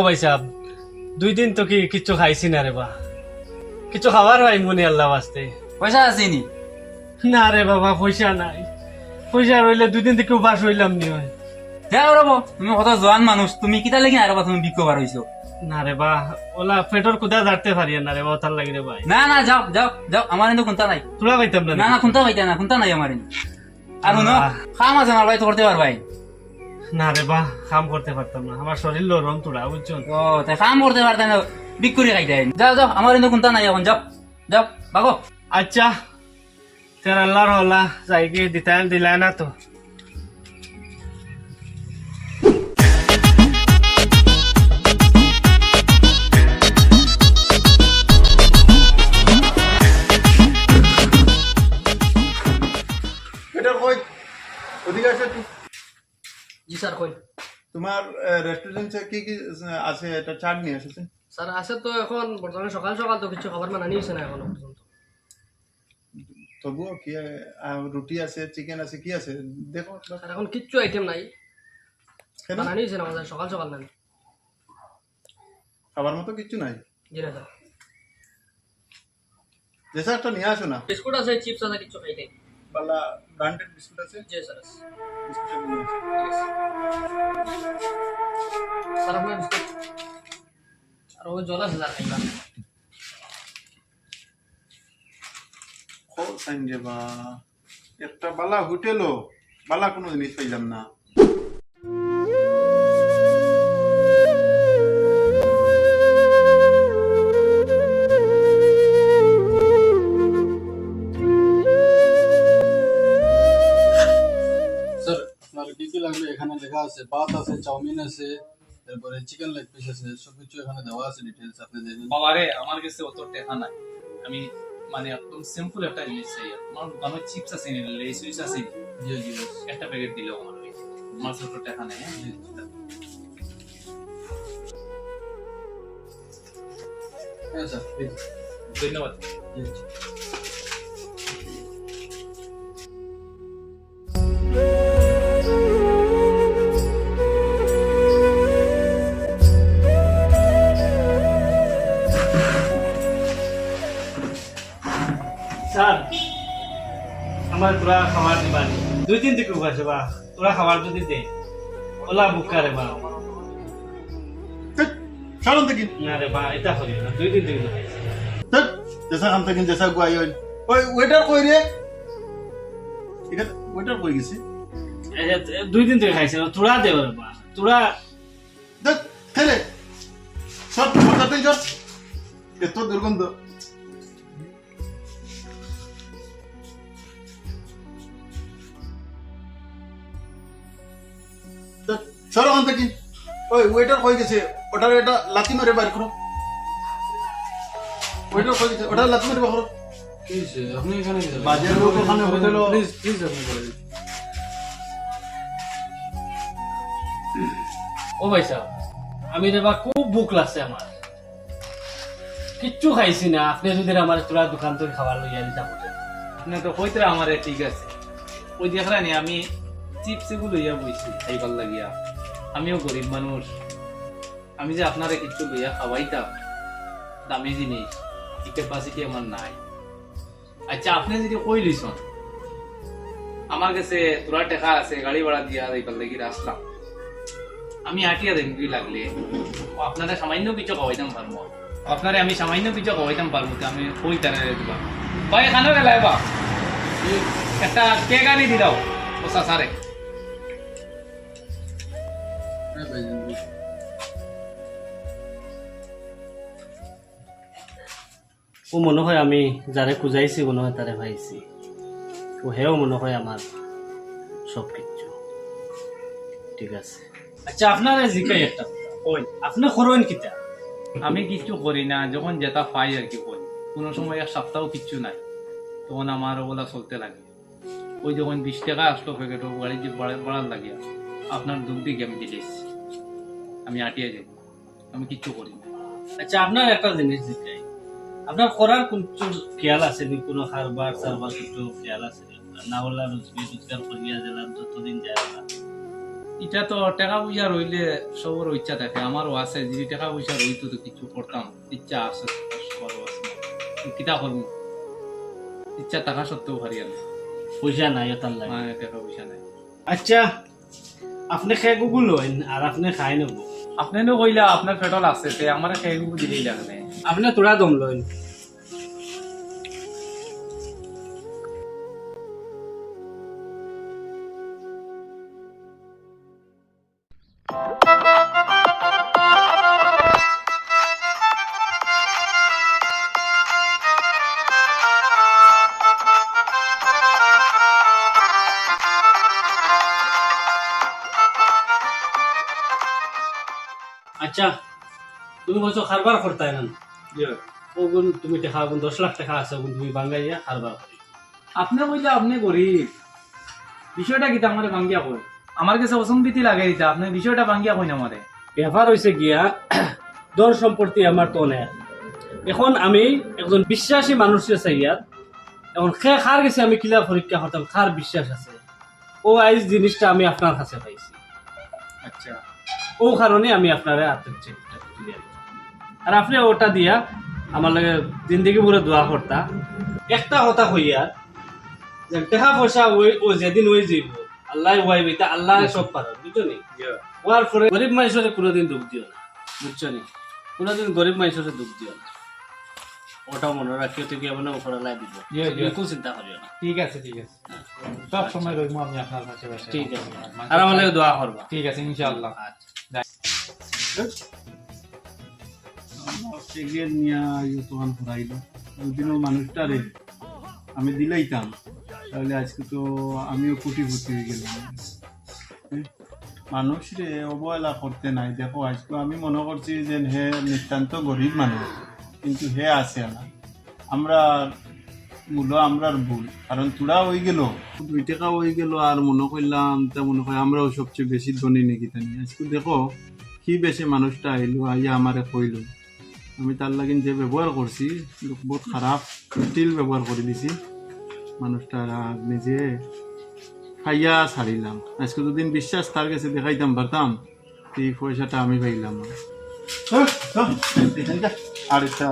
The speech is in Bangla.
ভাই সাহেব 2 দিন তো কিছু খাইছি না রে বা কিছু খাবার হয় মনে আল্লাহ বাস্তে পয়সা আসেনি? না রে বাবা পয়সা নাই পয়সা রইলে 2 দিন থেকে উপাস হইলাম নি হয় যাও রব, তুমি কত জোয়ান মানুষ, তুমি কিতা লাগি আর তুমি বিক্ষ বার হইছো? না রে বা ওলা পেটর কুদা দাঁড়তে পারি না রে বা তার লাগি রে ভাই না না, যাও যাও যাও, আমার এনে কোনটা নাই। তোরা পাইতাম না না না, কোনটা পাইতা না, কোনটা নাই আমার এনে। আর শুনো, খাম আছে আমার ভাই, তো করতে পারবাই। না রে বা কাম করতে পারতাম না আমার শরীর লরম তোরা বুঝছো ও তাই খাম করতে পারতেন না, বিক্রি খাইতেন। যাও যাও, আমার এনে কোনটা নাই এখন, যাও যাও ভাগো। আচ্ছা তের আল্লাহর হলা যাইকে দিলাই না তো এটা কই ওদিকে আছে একটু। জি স্যার কই তোমার রেস্টুরেন্টে কি কি আছে এটা চাট নিয়ে এসেছে। স্যার আছে তো এখন বর্তমানে সকাল সকাল তো কিছু খাবার মানা নিয়েছে না এখনো পর্যন্ত। তবুও কি রুটি আছে, চিকেন আছে, কি আছে দেখো। স্যার এখন কিচ্ছু আইটেম নাই, কেন মানা নিয়েছে না আমাদের সকাল সকাল না। খাবার মতো কিচ্ছু নাই? জি না স্যার, যেসা একটা নিয়ে আসো না। বিস্কুট আছে, চিপস আছে, কিছু খাই নাই। বালা ব্র্যান্ডেড বিস্কুট আছে। জি স্যার, বিস্কুটটা নিয়ে আসো। স্যার আপনার বিস্কুট আর ওই জল আছে স্যার খাইবা। ও সাইন রে বা একটা বালা হোটেলও বালা কোনো জিনিস পাইলাম না। স্যার আপনার কি কি লাগবে এখানে লেখা আছে, ভাত আছে, চাউমিন আছে, তারপরে চিকেন লেগ পিস আছে, সবকিছু এখানে দেওয়া আছে ডিটেইলস, আপনি দেখবেন। বাবারে আমার কাছে অত টাকা নাই, আমি মানে একদম সিম্পল একটা জিনিস চাই। আমার দোকানে চিপস আছে নি, লেস উইস আছে নি, জি জি একটা প্যাকেট দিলেও আমার ওই আমার ছোট টাকা নেই। হ্যাঁ স্যার প্লিজ। ধন্যবাদ। স্যার আমার তোরা খাবার দিবা 2 দিন থেকে উপাস বা তোরা খাবার যদি দে ওলা বুকা রে বা সারন থেকে না রে বা এটা করি না 2 দিন থেকে খাইছি। যেসা খাম থেকে যেসা গুয়াই হইল। ওই ওয়েটার কই রে? এখানে ওয়েটার কই গেছে? 2 দিন থেকে খাইছে তোরা দে রে বা তোরা দেখ খেলে সব মজাতেই যা এত দুর্গন্ধ। সরো ওখান থেকে। ওই ওয়েটার কই গেছে? ওটার এটা লাথি মারে বাইর করো। ওয়েটার কই গেছে? ওটা লাথি মারে বাইর করো। কি হয়েছে? আপনি এখানে কি বাজার লোক ওখানে হোটেলও প্লিজ প্লিজ আপনি করে দিন। ও ভাই সাহেব আমি রে বা খুব ভুক লাগছে আমার কিচ্ছু খাইছি না আপনি যদি আমার তোরা দোকান থেকে খাবার লইয়া দিতাম আপনি তো কইতে আমারে ঠিক আছে, ওই দেখলা নি আমি চিপস এগুলো লইয়া বইছি খাইবার লাগিয়া। আমিও গরিব মানুষ, আমি যে আপনারে কিছু লইয়া খাওয়াইতাম দামি জিনিস এই ক্যাপাসিটি আমার নাই। আচ্ছা আপনি যদি কই লিছন আমার কাছে তোরা টাকা আছে, গাড়ি ভাড়া দিয়া যাইবার লাগি আসলাম, আমি হাঁটিয়া দেন কি লাগলে আপনারা সামান্য কিছু খাওয়াইতাম পারবো, আপনারে আমি সামান্য কিছু খাওয়াইতাম পারবো, আমি কই তারা দিবা ভাই এখানে গেলাই বা একটা কেক আনি দি দাও ওসা সারে। হ্যাঁ ভাইজান, জি। ও মনে হয় আমি যারে খুঁজাইছি মনে হয় তারে পাইছি ও হেও মনে হয় আমার সব কিছু ঠিক আছে। আচ্ছা আপনারা জিকাই একটা ওই আপনি করবেন কিতা? আমি কিছু করি না, যখন যেটা পাই আর কি করি। কোনো সময় এক সপ্তাহ কিচ্ছু নাই, তখন আমার ওগুলা চলতে লাগে। ওই যখন 20 টাকা আসলো প্যাকেট গাড়ি যে বাড়ার লাগিয়া আপনার দুধ দিয়ে আমি দিয়েছি, আমি আটিয়ে যাই, আমি কিচ্ছু করি না। আচ্ছা আপনার একটা জিনিস জিকাই আপনার করার কোন খেয়াল আছে নি? কোনো কারবার সারবার কিছু খেয়াল আছে না? হলে রোজগার করিয়া দিলাম যতদিন যায় না এটা তো টাকা পয়সা রইলে সবার ইচ্ছা থাকে, আমারও আছে। যদি টাকা পয়সা রইতো তো কিছু করতাম, ইচ্ছা আছে, সবারও আছে। কিতা করবো, ইচ্ছা থাকা সত্ত্বেও পারি না, পয়সা নাই তার লাগে। মানে টাকা পয়সা নাই। আচ্ছা আপনি খেয়ে গুগল লইন আর আপনি খাই নেব। আপনি নো কইলা আপনার পেটল আছে, তে আমার খেয়ে দিলেই লাগবে। আপনি তোরা দম লইন। আচ্ছা তুমি বলছো খারবার করতে না, ওগুন তুমি টাকা ওগুন 10 লাখ টাকা আছে, ওগুন তুমি বাঙ্গাইয়া খারবার করি। আপনি কইলা আপনি গরিব, বিষয়টা কিতা আমারে ভাঙ্গিয়া কই? আমার কাছে অসম্বিতি লাগে দিতা, আপনি বিষয়টা ভাঙ্গিয়া কই না আমারে। ব্যাপার হয়েছে গিয়া ধন সম্পত্তি আমার তো অনেক। এখন আমি একজন বিশ্বাসী মানুষের চাইয়া এখন খার গেছে আমি কিলা পরীক্ষা করতাম, খার বিশ্বাস আছে ও আইজ জিনিসটা আমি আপনার কাছে পাইছি। আচ্ছা ও কারণে আমি আপনার আর আপনি ওটা দিয়া আমার লাগে জিন্দগি পুরো দোয়া করতা। একটা কথা হইয়া যে টাকা পয়সা ওই যেদিন ওই যাইব আল্লাহ ওয়াই বইতা আল্লাহ সব পারে, বুঝছো নি? ওয়ার পরে গরিব মানুষের কোনোদিন দুঃখ দিও না, বুঝছো নি? কোনোদিন গরিব মানুষের দুঃখ দিও না। ওটা মনে রাখিও, তুই কেমন উপর আল্লাহ দিব, বিলকুল চিন্তা করিও না। ঠিক আছে, ঠিক আছে, সব সময় রইমু আমি আপনার কাছে। ঠিক আছে, আর আমার লাগে দোয়া করবা। ঠিক আছে, ইনশাআল্লাহ। সেগের নিয়া দোকান ফুরাইল, দুদিনও মানুষটারে আমি দিলাইতাম, তাহলে আজকে তো আমিও কোটিপতি হয়ে গেলাম। মানুষ রে অবহেলা করতে নাই। দেখো আজকে আমি মনে করছি যে হে নিতান্ত গরিব মানুষ, কিন্তু হে আছে না। আমরা মূল আমরার ভুল, কারণ তোরা হয়ে গেল 2 টাকা হয়ে গেল আর মনে করলাম তা মনে হয় আমরাও সবচেয়ে বেশি ধনী নাকি তানি। আজকে দেখো কি বেশি মানুষটা আইলো, আইয়া আমারে কইল, আমি তার লাগিন যে ব্যবহার করছি বহুত খারাপ স্টিল ব্যবহার করে দিছি। মানুষটা নিজে খাইয়া ছাড়িলাম। আজকে দুদিন বিশ্বাস তার কাছে দেখাইতাম পারতাম, এই পয়সাটা আমি পাইলাম না। আর এটা